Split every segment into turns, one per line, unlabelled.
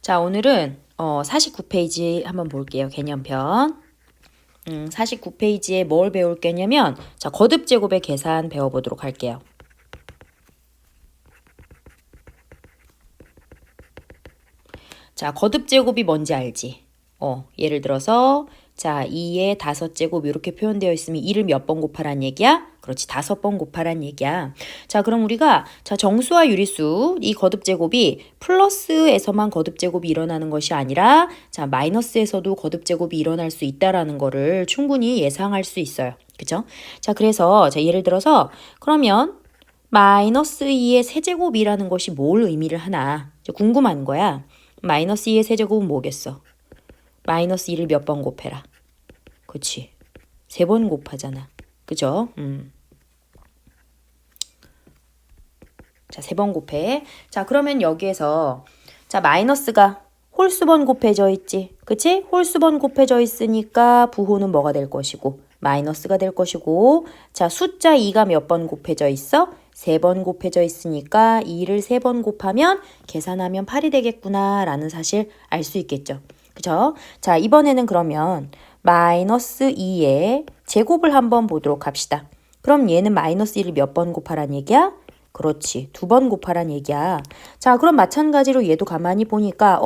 자, 오늘은 49페이지 한번 볼게요. 개념편. 49페이지에 뭘 배울 거냐면 자, 거듭 제곱의 계산 배워보도록 할게요. 자, 거듭 제곱이 뭔지 알지? 예를 들어서 자, 2의 5제곱 이렇게 표현되어 있으면 2를 몇 번 곱하란 얘기야? 그렇지, 5번 곱하란 얘기야. 자, 그럼 우리가 자, 정수와 유리수 이 거듭 제곱이 플러스에서만 거듭 제곱이 일어나는 것이 아니라 자, 마이너스에서도 거듭 제곱이 일어날 수 있다라는 거를 충분히 예상할 수 있어요. 그죠? 자, 그래서 자, 예를 들어서 그러면 마이너스 2의 세제곱이라는 것이 뭘 의미를 하나 궁금한 거야. 마이너스 2의 세제곱은 뭐겠어? 마이너스 2를 몇 번 곱해라. 그치. 3번 곱하잖아. 그죠? 자, 3번 곱해. 자, 그러면 여기에서 자, 마이너스가 홀수번 곱해져 있지. 그치? 홀수번 곱해져 있으니까 부호는 뭐가 될 것이고 마이너스가 될 것이고 자, 숫자 2가 몇 번 곱해져 있어? 3번 곱해져 있으니까 2를 3번 곱하면 계산하면 8이 되겠구나 라는 사실 알 수 있겠죠. 그죠? 자, 이번에는 그러면 마이너스 2의 제곱을 한번 보도록 합시다. 그럼 얘는 마이너스 1을 몇 번 곱하란 얘기야? 그렇지. 2번 곱하란 얘기야. 자, 그럼 마찬가지로 얘도 가만히 보니까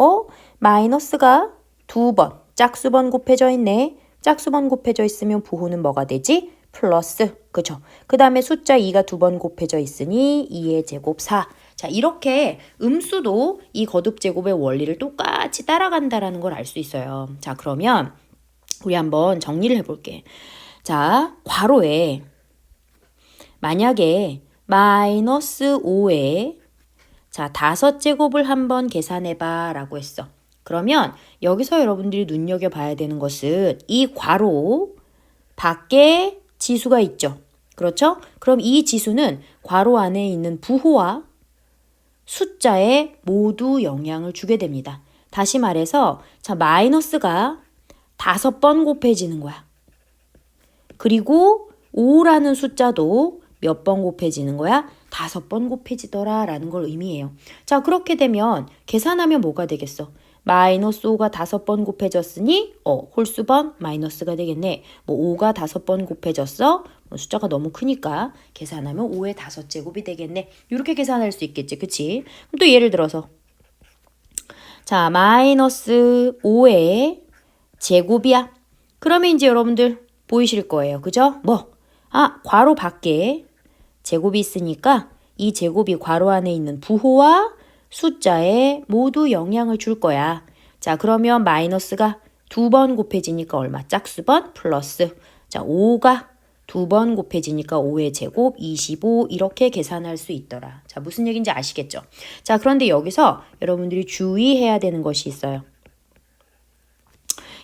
마이너스가 2번, 짝수번 곱해져 있네. 짝수번 곱해져 있으면 부호는 뭐가 되지? 플러스. 그죠? 그 다음에 숫자 2가 2번 곱해져 있으니 2의 제곱 4. 자, 이렇게 음수도 이 거듭 제곱의 원리를 똑같이 따라간다라는 걸 알 수 있어요. 자, 그러면 우리 한번 정리를 해볼게. 자, 괄호에 만약에 마이너스 5에 자, 5제곱을 한번 계산해봐 라고 했어. 그러면 여기서 여러분들이 눈여겨봐야 되는 것은 이 괄호 밖에 지수가 있죠. 그렇죠? 그럼 이 지수는 괄호 안에 있는 부호와 숫자에 모두 영향을 주게 됩니다. 다시 말해서 자, 마이너스가 5번 곱해지는 거야. 그리고 5라는 숫자도 몇 번 곱해지는 거야? 5번 곱해지더라 라는 걸 의미해요. 자, 그렇게 되면 계산하면 뭐가 되겠어? 마이너스 5가 5번 곱해졌으니 홀수번 마이너스가 되겠네. 뭐 5가 5번 곱해졌어? 숫자가 너무 크니까 계산하면 5의 5제곱이 되겠네. 이렇게 계산할 수 있겠지. 그치? 그럼 또 예를 들어서 자, 마이너스 5의 제곱이야. 그러면 이제 여러분들 보이실 거예요. 그죠? 괄호 밖에 제곱이 있으니까 이 제곱이 괄호 안에 있는 부호와 숫자에 모두 영향을 줄 거야. 자, 그러면 마이너스가 2번 곱해지니까 얼마? 짝수번 플러스. 자, 5가 2번 곱해지니까 5의 제곱 25 이렇게 계산할 수 있더라. 자, 무슨 얘기인지 아시겠죠? 자, 그런데 여기서 여러분들이 주의해야 되는 것이 있어요.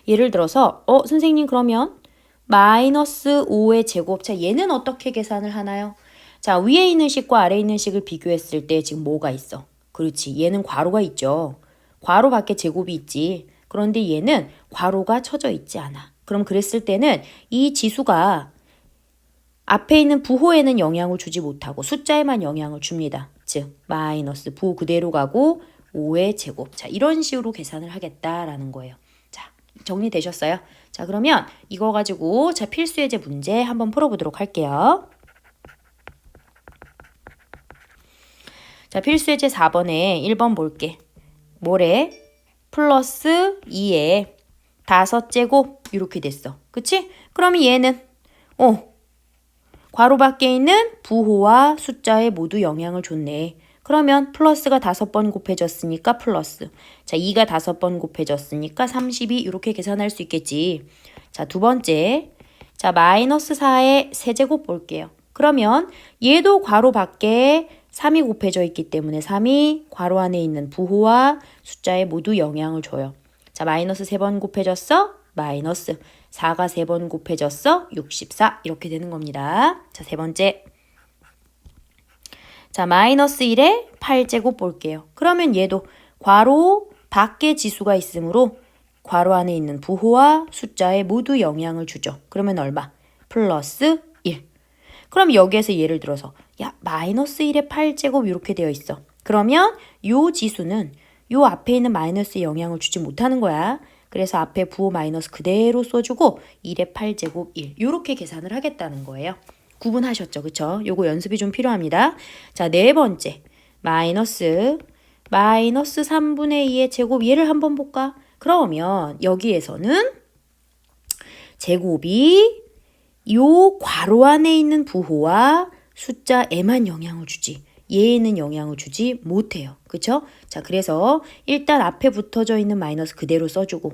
예를 들어서 선생님 그러면 마이너스 5의 제곱. 자, 얘는 어떻게 계산을 하나요? 자, 위에 있는 식과 아래에 있는 식을 비교했을 때 지금 뭐가 있어? 그렇지. 얘는 괄호가 있죠. 괄호 밖에 제곱이 있지. 그런데 얘는 괄호가 쳐져 있지 않아. 그럼 그랬을 때는 이 지수가 앞에 있는 부호에는 영향을 주지 못하고 숫자에만 영향을 줍니다. 즉, 마이너스 부호 그대로 가고 5의 제곱. 자, 이런 식으로 계산을 하겠다라는 거예요. 자, 정리되셨어요? 자, 그러면 이거 가지고 자, 필수 예제 문제 한번 풀어보도록 할게요. 자, 필수 예제 4번에 1번 볼게. 뭐래? 플러스 2에 5제곱 이렇게 됐어. 그치? 그러면 얘는 괄호 밖에 있는 부호와 숫자에 모두 영향을 줬네. 그러면 플러스가 5번 곱해졌으니까 플러스. 자, 2가 5번 곱해졌으니까 32 이렇게 계산할 수 있겠지. 자, 두 번째. 자, 마이너스 4의 세제곱 볼게요. 그러면 얘도 괄호 밖에 3이 곱해져 있기 때문에 3이 괄호 안에 있는 부호와 숫자에 모두 영향을 줘요. 자, 마이너스 3번 곱해졌어? 마이너스 4가 3번 곱해졌어? 64 이렇게 되는 겁니다. 자, 세 번째. 자, 마이너스 1에 8제곱 볼게요. 그러면 얘도 괄호 밖에 지수가 있으므로 괄호 안에 있는 부호와 숫자에 모두 영향을 주죠. 그러면 얼마? 플러스 1. 그럼 여기에서 예를 들어서 야, 마이너스 1에 8제곱 이렇게 되어 있어. 그러면 요 지수는 요 앞에 있는 마이너스에 영향을 주지 못하는 거야. 그래서 앞에 부호 마이너스 그대로 써주고 1의 8제곱 1 요렇게 계산을 하겠다는 거예요. 구분하셨죠? 그쵸? 요거 연습이 좀 필요합니다. 자, 네 번째 마이너스 3분의 2의 제곱 얘를 한번 볼까? 그러면 여기에서는 제곱이 요 괄호 안에 있는 부호와 숫자에만 영향을 주지 얘에는 영향을 주지 못해요. 그쵸? 자, 그래서 일단 앞에 붙어져 있는 마이너스 그대로 써주고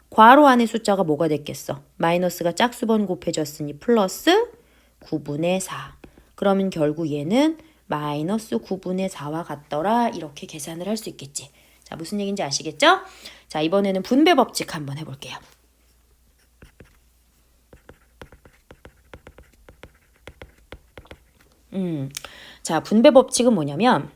괄호 안에 숫자가 뭐가 됐겠어? 마이너스가 짝수번 곱해졌으니 플러스 9분의 4. 그러면 결국 얘는 마이너스 9분의 4와 같더라. 이렇게 계산을 할 수 있겠지. 자, 무슨 얘기인지 아시겠죠? 자, 이번에는 분배 법칙 한번 해볼게요. 자, 분배 법칙은 뭐냐면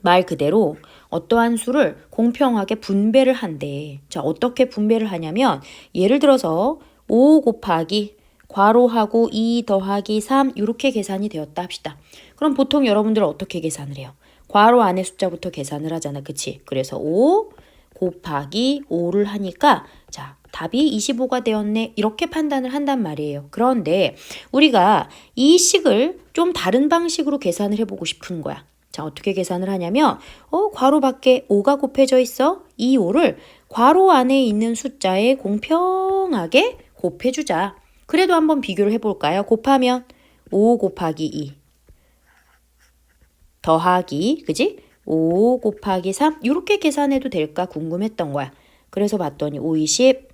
말 그대로 어떠한 수를 공평하게 분배를 한대. 자, 어떻게 분배를 하냐면 예를 들어서 5 곱하기 괄호하고 2 더하기 3 이렇게 계산이 되었다 합시다. 그럼 보통 여러분들은 어떻게 계산을 해요? 괄호 안에 숫자부터 계산을 하잖아. 그치? 그래서 5 곱하기 5를 하니까 자, 답이 25가 되었네. 이렇게 판단을 한단 말이에요. 그런데 우리가 이 식을 좀 다른 방식으로 계산을 해보고 싶은 거야. 자, 어떻게 계산을 하냐면 괄호 밖에 5가 곱해져 있어. 이 5를 괄호 안에 있는 숫자에 공평하게 곱해주자. 그래도 한번 비교를 해볼까요? 곱하면 5 곱하기 2 더하기 그지? 5 곱하기 3 이렇게 계산해도 될까 궁금했던 거야. 그래서 봤더니 5, 20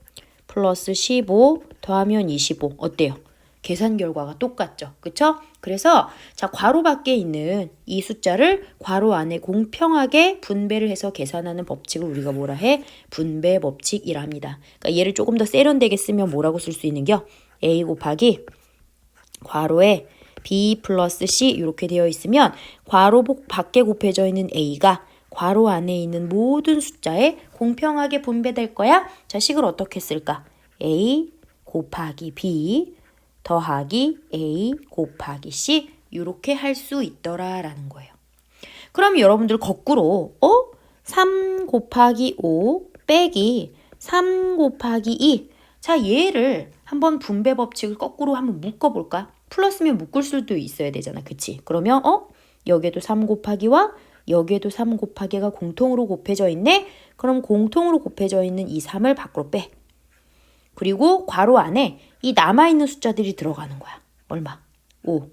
플러스 15 더하면 25 어때요? 계산 결과가 똑같죠. 그쵸? 그래서 자, 괄호 밖에 있는 이 숫자를 괄호 안에 공평하게 분배를 해서 계산하는 법칙을 우리가 뭐라 해? 분배 법칙이랍니다. 그러니까 얘를 조금 더 세련되게 쓰면 뭐라고 쓸 수 있는겨? A 곱하기 괄호에 B 플러스 C 이렇게 되어 있으면 괄호 밖에 곱해져 있는 A가 괄호 안에 있는 모든 숫자에 공평하게 분배될 거야. 자, 식을 어떻게 쓸까? A 곱하기 B 더하기 A 곱하기 C 이렇게 할 수 있더라라는 거예요. 그럼 여러분들 거꾸로 3 곱하기 5 빼기 3 곱하기 2 자, 얘를 한번 분배 법칙을 거꾸로 한번 묶어볼까? 플러스면 묶을 수도 있어야 되잖아. 그치? 그러면 여기에도 3 곱하기와 여기에도 3 곱하기가 공통으로 곱해져 있네? 그럼 공통으로 곱해져 있는 이 3을 밖으로 빼. 그리고 괄호 안에 이 남아있는 숫자들이 들어가는 거야. 얼마? 5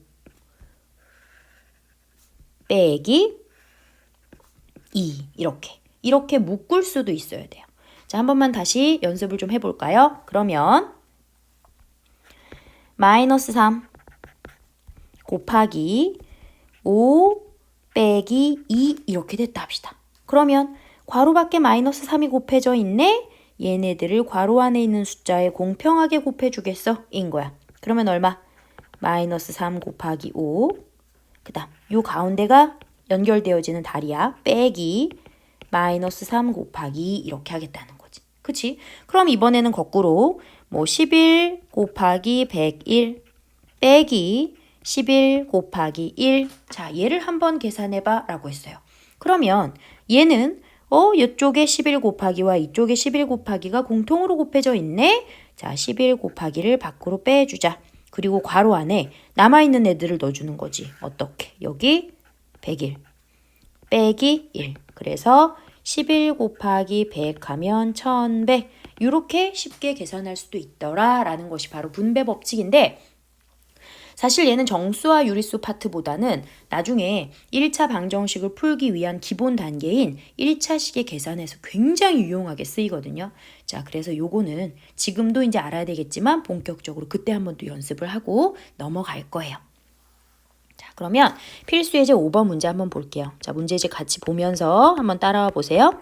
빼기 2 이렇게 묶을 수도 있어야 돼요. 자, 한 번만 다시 연습을 좀 해볼까요? 그러면 마이너스 3 곱하기 5 빼기 2 이렇게 됐다 합시다. 그러면 괄호 밖에 마이너스 3이 곱해져 있네? 얘네들을 괄호 안에 있는 숫자에 공평하게 곱해주겠어? 인 거야. 그러면 얼마? 마이너스 3 곱하기 5 그 다음 요 가운데가 연결되어지는 다리야. 빼기 마이너스 3 곱하기 이렇게 하겠다는 거지. 그치? 그럼 이번에는 거꾸로 11 곱하기 101 빼기 11 곱하기 1 자, 얘를 한번 계산해봐 라고 했어요. 그러면 얘는 이쪽에 11 곱하기와 이쪽에 11 곱하기가 공통으로 곱해져 있네. 자, 11 곱하기를 밖으로 빼주자. 그리고 괄호 안에 남아있는 애들을 넣어주는 거지. 어떻게? 여기 101 빼기 1 그래서 11 곱하기 100 하면 1100 이렇게 쉽게 계산할 수도 있더라 라는 것이 바로 분배 법칙인데 사실 얘는 정수와 유리수 파트보다는 나중에 1차 방정식을 풀기 위한 기본 단계인 1차식의 계산에서 굉장히 유용하게 쓰이거든요. 자, 그래서 요거는 지금도 이제 알아야 되겠지만 본격적으로 그때 한번 또 연습을 하고 넘어갈 거예요. 자, 그러면 필수예제 5번 문제 한번 볼게요. 자, 문제집 같이 보면서 한번 따라와 보세요.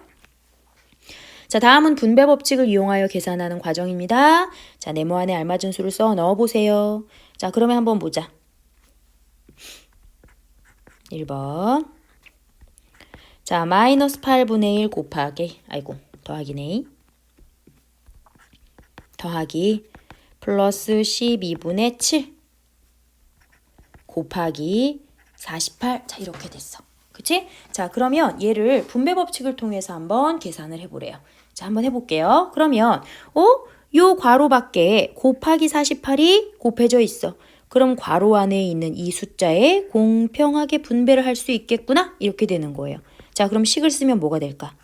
자, 다음은 분배 법칙을 이용하여 계산하는 과정입니다. 자, 네모 안에 알맞은 수를 써 넣어보세요. 자, 그러면 한번 보자. 1번. 자, 마이너스 8분의 1 곱하기, 더하기네. 더하기 플러스 12분의 7 곱하기 48. 자, 이렇게 됐어. 그치? 자, 그러면 얘를 분배 법칙을 통해서 한번 계산을 해보래요. 자, 한번 해볼게요. 그러면 요 괄호 밖에 곱하기 48이 곱해져 있어. 그럼 괄호 안에 있는 이 숫자에 공평하게 분배를 할 수 있겠구나? 이렇게 되는 거예요. 자, 그럼 식을 쓰면 뭐가 될까?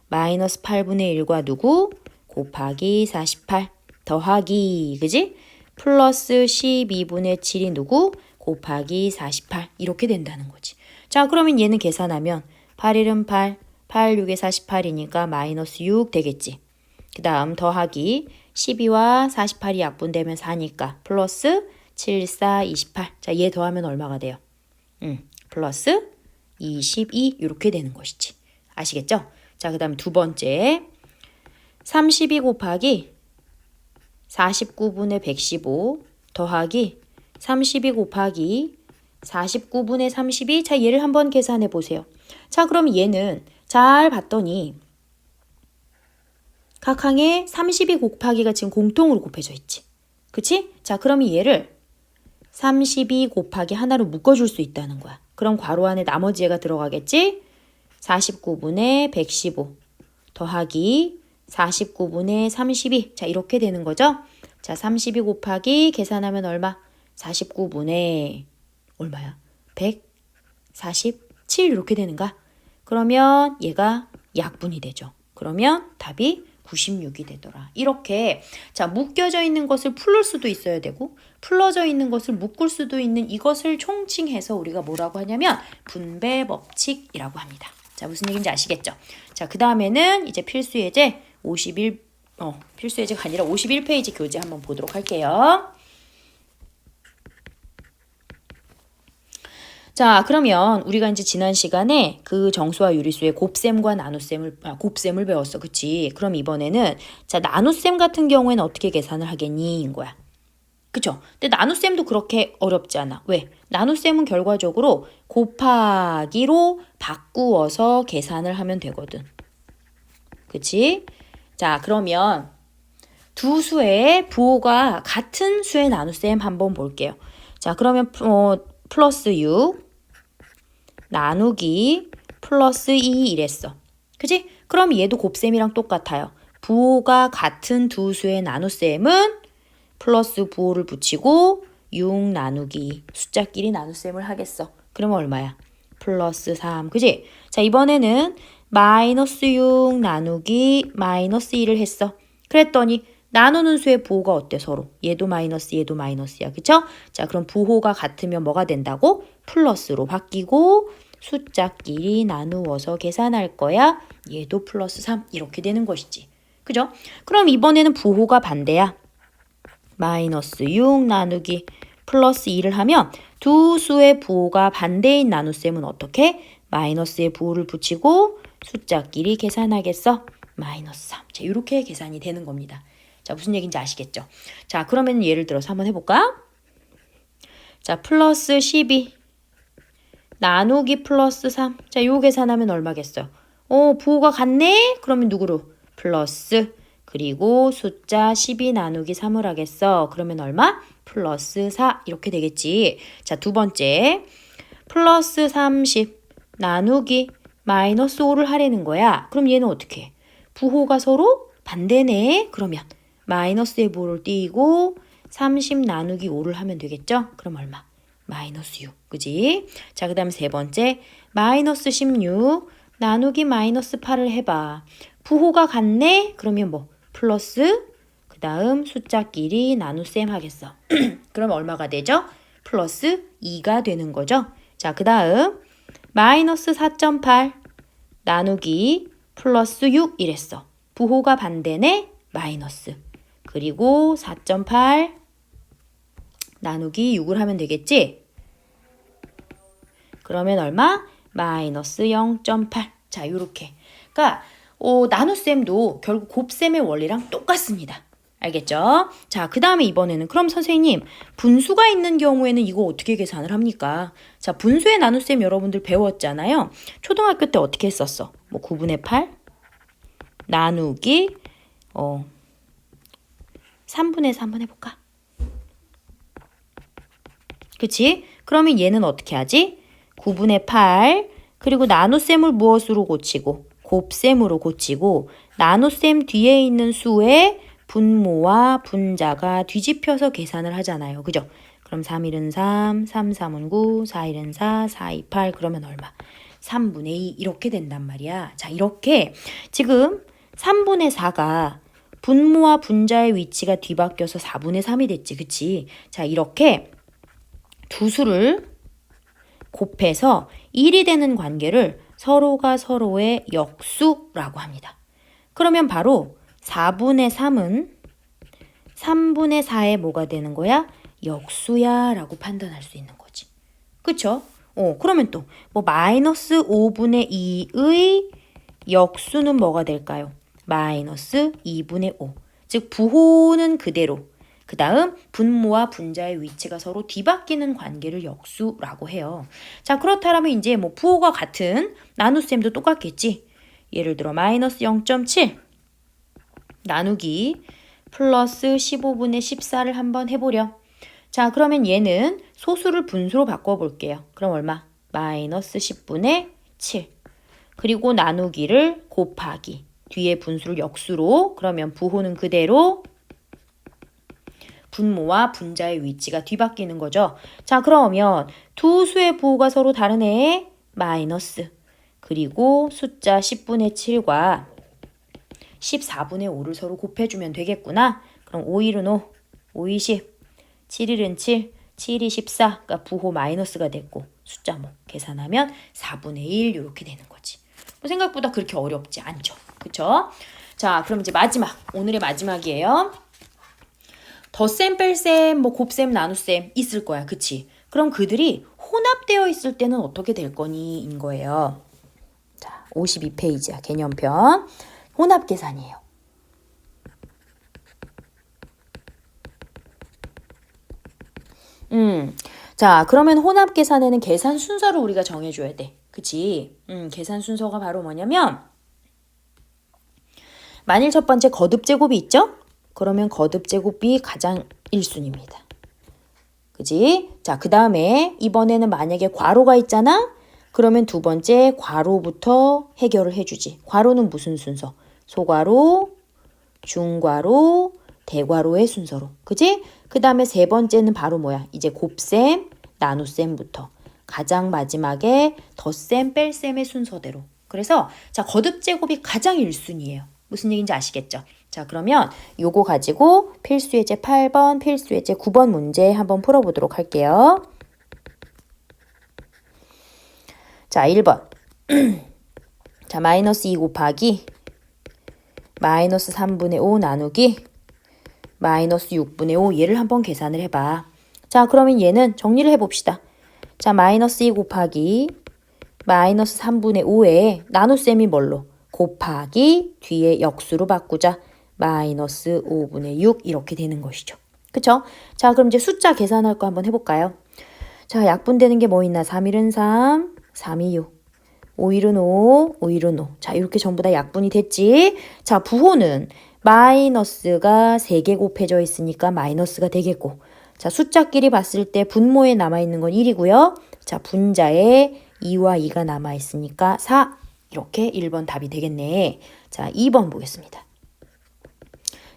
마이너스 8분의 1과 누구? 곱하기 48 더하기, 그지? 플러스 12분의 7이 누구? 곱하기 48 이렇게 된다는 거지. 자, 그러면 얘는 계산하면 8, 1은 8, 8, 6에 48이니까 마이너스 6 되겠지. 그 다음 더하기 12와 48이 약분되면 4니까 플러스 7, 4, 28. 자, 얘 더하면 얼마가 돼요? 플러스 22 이렇게 되는 것이지. 아시겠죠? 자, 그 다음 두 번째 32 곱하기 49분의 115 더하기 32 곱하기 49분의 32. 자, 얘를 한번 계산해 보세요. 자, 그럼 얘는 잘 봤더니 각 항에 32 곱하기가 지금 공통으로 곱해져 있지. 그치? 자, 그러면 얘를 32 곱하기 하나로 묶어줄 수 있다는 거야. 그럼 괄호 안에 나머지 얘가 들어가겠지? 49분의 115 더하기 49분의 32. 자, 이렇게 되는 거죠? 자, 32 곱하기 계산하면 얼마? 49분의 얼마야? 147 이렇게 되는가? 그러면 얘가 약분이 되죠. 그러면 답이 96이 되더라. 이렇게 자, 묶여져 있는 것을 풀을 수도 있어야 되고 풀어져 있는 것을 묶을 수도 있는 이것을 총칭해서 우리가 뭐라고 하냐면 분배 법칙이라고 합니다. 자, 무슨 얘기인지 아시겠죠? 자, 그 다음에는 이제 필수 예제 필수 예제가 아니라 51페이지 교재 한번 보도록 할게요. 자, 그러면 우리가 이제 지난 시간에 그 정수와 유리수의 곱셈과 곱셈을 배웠어. 그치? 그럼 이번에는 자, 나눗셈 같은 경우에는 어떻게 계산을 하겠니? 인 거야. 그쵸? 근데 나눗셈도 그렇게 어렵지 않아. 왜? 나눗셈은 결과적으로 곱하기로 바꾸어서 계산을 하면 되거든. 그치? 자, 그러면 두 수의 부호가 같은 수의 나눗셈 한번 볼게요. 자, 그러면 플러스 6 나누기 플러스 2 이랬어. 그치? 그럼 얘도 곱셈이랑 똑같아요. 부호가 같은 두 수의 나눗셈은 플러스 부호를 붙이고 6 나누기 숫자끼리 나눗셈을 하겠어. 그러면 얼마야? 플러스 3. 그치? 자, 이번에는 마이너스 6 나누기 마이너스 2를 했어. 그랬더니 나누는 수의 부호가 어때 서로? 얘도 마이너스 얘도 마이너스야. 그쵸? 자, 그럼 부호가 같으면 뭐가 된다고? 플러스로 바뀌고 숫자끼리 나누어서 계산할 거야. 얘도 플러스 3 이렇게 되는 것이지. 그죠? 그럼 이번에는 부호가 반대야. 마이너스 6 나누기 플러스 2를 하면 두 수의 부호가 반대인 나눗셈은 어떻게? 마이너스의 부호를 붙이고 숫자끼리 계산하겠어? 마이너스 3. 자, 이렇게 계산이 되는 겁니다. 자, 무슨 얘기인지 아시겠죠? 자, 그러면 예를 들어서 한번 해볼까? 자, 플러스 12 나누기 플러스 3. 자, 요 계산하면 얼마겠어요? 부호가 같네? 그러면 누구로? 플러스 그리고 숫자 12 나누기 3을 하겠어. 그러면 얼마? 플러스 4 이렇게 되겠지. 자, 두 번째 플러스 30 나누기 마이너스 5를 하려는 거야. 그럼 얘는 어떻게 해? 부호가 서로 반대네. 그러면 마이너스의 부호를 띄고 30 나누기 5를 하면 되겠죠? 그럼 얼마? 마이너스 6. 그지? 자, 그 다음 세 번째 마이너스 16 나누기 마이너스 8을 해봐. 부호가 같네? 그러면 뭐? 플러스 그 다음 숫자끼리 나눗셈 하겠어. 그럼 얼마가 되죠? 플러스 2가 되는 거죠. 자, 그 다음 마이너스 4.8 나누기 플러스 6 이랬어. 부호가 반대네? 마이너스. 그리고 4.8 나누기 6을 하면 되겠지? 그러면 얼마? 마이너스 0.8. 자, 요렇게. 그러니까 나눗셈도 결국 곱셈의 원리랑 똑같습니다. 알겠죠? 자, 그 다음에 이번에는 그럼 선생님 분수가 있는 경우에는 이거 어떻게 계산을 합니까? 자, 분수의 나눗셈 여러분들 배웠잖아요. 초등학교 때 어떻게 했었어? 뭐 9분의 8 나누기 3분의 4 한번 해볼까? 그치? 그러면 얘는 어떻게 하지? 9분의 8 그리고 나눗셈을 무엇으로 고치고 곱셈으로 고치고 나눗셈 뒤에 있는 수의 분모와 분자가 뒤집혀서 계산을 하잖아요. 그죠? 그럼 3일은 3, 3, 3은 9, 4일은 4, 4, 2, 8 그러면 얼마? 3분의 2 이렇게 된단 말이야. 자, 이렇게 지금 3분의 4가 분모와 분자의 위치가 뒤바뀌어서 4분의 3이 됐지. 그치? 자, 이렇게 두 수를 곱해서 1이 되는 관계를 서로가 서로의 역수라고 합니다. 그러면 바로 4분의 3은 3분의 4의 뭐가 되는 거야? 역수야 라고 판단할 수 있는 거지. 그쵸? 그러면 또 뭐 마이너스 5분의 2의 역수는 뭐가 될까요? 마이너스 2분의 5. 즉 부호는 그대로. 그 다음 분모와 분자의 위치가 서로 뒤바뀌는 관계를 역수라고 해요. 자, 그렇다면 이제 뭐 부호가 같은 나눗셈도 똑같겠지. 예를 들어 마이너스 0.7 나누기 플러스 15분의 14를 한번 해보려. 자, 그러면 얘는 소수를 분수로 바꿔볼게요. 그럼 얼마? 마이너스 10분의 7. 그리고 나누기를 곱하기. 뒤에 분수를 역수로. 그러면 부호는 그대로. 분모와 분자의 위치가 뒤바뀌는 거죠. 자, 그러면 두 수의 부호가 서로 다르네. 마이너스. 그리고 숫자 10분의 7과 14분의 5를 서로 곱해주면 되겠구나. 그럼 5일은 5, 5이 10, 7일은 7, 7이 14. 그러니까 부호 마이너스가 됐고 숫자 뭐 계산하면 4분의 1 이렇게 되는 거지. 뭐 생각보다 그렇게 어렵지 않죠. 그쵸? 자, 그럼 이제 마지막. 오늘의 마지막이에요. 덧셈, 뺄셈, 뭐 곱셈, 나눗셈 있을 거야. 그치? 그럼 그들이 혼합되어 있을 때는 어떻게 될 거니? 인 거예요. 자, 52페이지야. 개념편. 혼합 계산이에요. 자, 그러면 혼합 계산에는 계산 순서를 우리가 정해줘야 돼. 그치? 계산 순서가 바로 뭐냐면 만일 첫 번째 거듭 제곱이 있죠? 그러면 거듭 제곱이 가장 1순위입니다. 그지? 자, 그 다음에 이번에는 만약에 괄호가 있잖아? 그러면 두 번째 괄호부터 해결을 해주지. 괄호는 무슨 순서? 소괄호, 중괄호, 대괄호의 순서로. 그지? 그 다음에 세 번째는 바로 뭐야? 이제 곱셈, 나눗셈부터. 가장 마지막에 덧셈, 뺄셈의 순서대로. 그래서 자, 거듭 제곱이 가장 1순위예요. 무슨 얘기인지 아시겠죠? 자, 그러면 요거 가지고 필수예제 8번, 필수예제 9번 문제 한번 풀어보도록 할게요. 자, 1번. 자, 마이너스 2 곱하기 마이너스 3분의 5 나누기 마이너스 6분의 5 얘를 한번 계산을 해봐. 자, 그러면 얘는 정리를 해봅시다. 자, 마이너스 2 곱하기 마이너스 3분의 5에 나눗셈이 뭘로? 곱하기 뒤에 역수로 바꾸자. 마이너스 5분의 6 이렇게 되는 것이죠. 그쵸? 자, 그럼 이제 숫자 계산할 거 한번 해볼까요? 자, 약분되는 게 뭐 있나? 3일은 3, 3이 6, 5일은 5, 5일은 5. 자, 이렇게 전부 다 약분이 됐지? 자, 부호는 마이너스가 3개 곱해져 있으니까 마이너스가 되겠고, 자, 숫자끼리 봤을 때 분모에 남아있는 건 1이고요. 자, 분자에 2와 2가 남아있으니까 4. 이렇게 1번 답이 되겠네. 자, 2번 보겠습니다.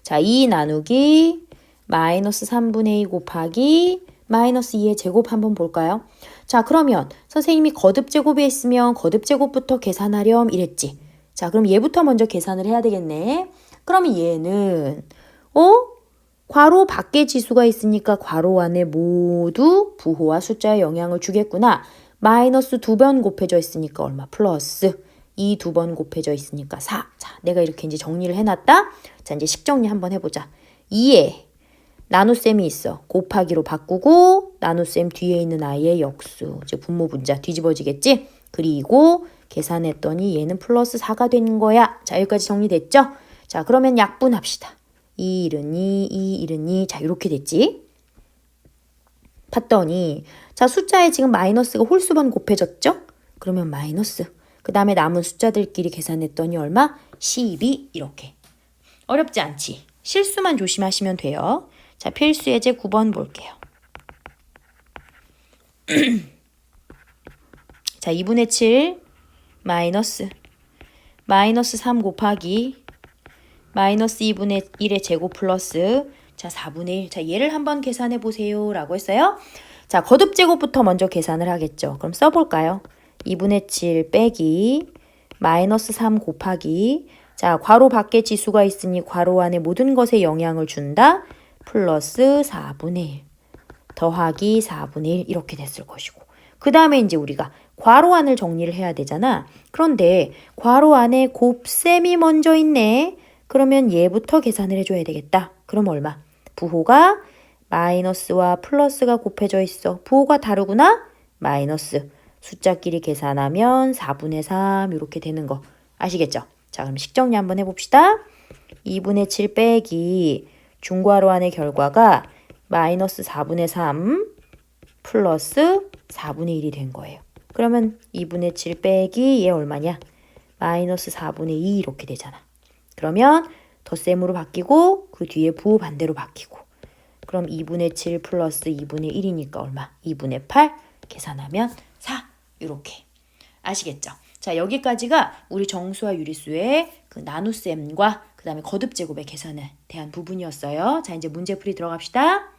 자, 2 나누기 마이너스 3분의 2 곱하기 마이너스 2의 제곱 한번 볼까요? 자, 그러면 선생님이 거듭 제곱에 있으면 거듭 제곱부터 계산하렴 이랬지. 자, 그럼 얘부터 먼저 계산을 해야 되겠네. 그러면 얘는 괄호 밖에 지수가 있으니까 괄호 안에 모두 부호와 숫자에 영향을 주겠구나. 마이너스 2번 곱해져 있으니까 얼마? 플러스 2 2번 곱해져 있으니까 4. 자, 내가 이렇게 이제 정리를 해놨다. 자, 이제 식정리 한번 해보자. 2에 나눗셈이 있어. 곱하기로 바꾸고 나눗셈 뒤에 있는 아이의 역수. 이제 분모 분자 뒤집어지겠지? 그리고 계산했더니 얘는 플러스 4가 된 거야. 자, 여기까지 정리됐죠? 자, 그러면 약분합시다. 2, 1은 2, 2, 1은 2. 자, 이렇게 됐지? 봤더니 자, 숫자에 지금 마이너스가 홀수번 곱해졌죠? 그러면 마이너스. 그 다음에 남은 숫자들끼리 계산했더니 얼마? 12 이렇게. 어렵지 않지? 실수만 조심하시면 돼요. 자, 필수예제 9번 볼게요. 자, 2분의 7 마이너스 3 곱하기 마이너스 2분의 1의 제곱 플러스 자 4분의 1. 자 얘를 한번 계산해 보세요 라고 했어요. 자 거듭제곱부터 먼저 계산을 하겠죠. 그럼 써볼까요? 2분의 7 빼기 마이너스 3 곱하기 자 괄호 밖에 지수가 있으니 괄호 안에 모든 것에 영향을 준다. 플러스 4분의 1 더하기 4분의 1 이렇게 됐을 것이고 그 다음에 이제 우리가 괄호 안을 정리를 해야 되잖아. 그런데 괄호 안에 곱셈이 먼저 있네. 그러면 얘부터 계산을 해줘야 되겠다. 그럼 얼마? 부호가 마이너스와 플러스가 곱해져 있어. 부호가 다르구나? 마이너스. 숫자끼리 계산하면 4분의 3 이렇게 되는 거 아시겠죠? 자 그럼 식정리 한번 해봅시다. 2분의 7 빼기 중괄호 안의 결과가 마이너스 4분의 3 플러스 4분의 1이 된 거예요. 그러면 2분의 7 빼기 얘 얼마냐? 마이너스 4분의 2 이렇게 되잖아. 그러면 덧셈으로 바뀌고 그 뒤에 부호 반대로 바뀌고 그럼 2분의 7 플러스 2분의 1이니까 얼마? 2분의 8 계산하면 4 이렇게 아시겠죠? 자 여기까지가 우리 정수와 유리수의 그 나눗셈과 그 다음에 거듭제곱의 계산에 대한 부분이었어요. 자 이제 문제풀이 들어갑시다.